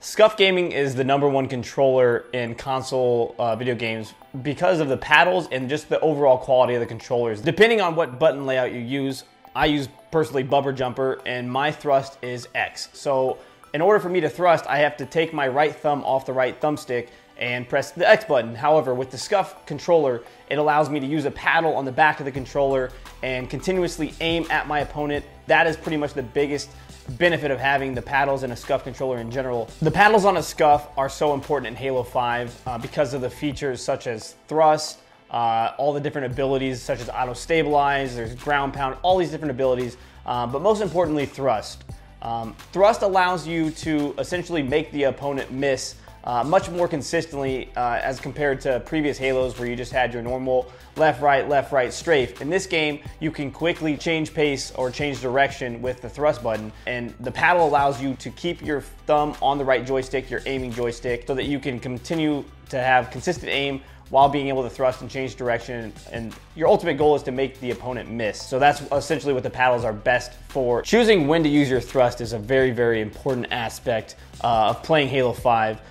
Scuf Gaming is the #1 controller in console video games because of the paddles and just the overall quality of the controllers. Depending on what button layout you use, I use personally bumper jumper and my thrust is X. So in order for me to thrust, I have to take my right thumb off the right thumbstick and press the X button. However, with the Scuf controller, it allows me to use a paddle on the back of the controller and continuously aim at my opponent. That is pretty much the biggest benefit of having the paddles in a Scuf controller in general. The paddles on a Scuf are so important in Halo 5 because of the features such as thrust, all the different abilities such as auto stabilize, there's ground pound, all these different abilities, but most importantly thrust. Thrust allows you to essentially make the opponent miss much more consistently as compared to previous Halos where you just had your normal left, right, strafe. In this game, you can quickly change pace or change direction with the thrust button, and the paddle allows you to keep your thumb on the right joystick, your aiming joystick, so that you can continue to have consistent aim while being able to thrust and change direction, and your ultimate goal is to make the opponent miss. So that's essentially what the paddles are best for. Choosing when to use your thrust is a very, very important aspect of playing Halo 5.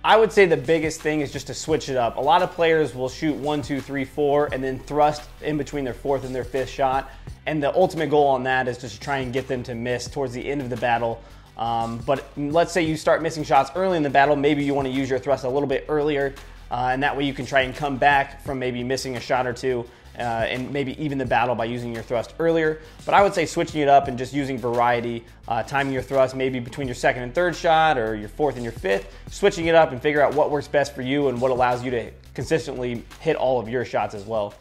I would say the biggest thing is just to switch it up. A lot of players will shoot 1, 2, 3, 4 and then thrust in between their 4th and their 5th shot. And the ultimate goal on that is just to try and get them to miss towards the end of the battle. But let's say you start missing shots early in the battle, maybe you want to use your thrust a little bit earlier, and that way you can try and come back from maybe missing a shot or two and maybe even the battle by using your thrust earlier. But I would say switching it up and just using variety, timing your thrust maybe between your 2nd and 3rd shot or your 4th and your 5th, switching it up and figure out what works best for you and what allows you to consistently hit all of your shots as well.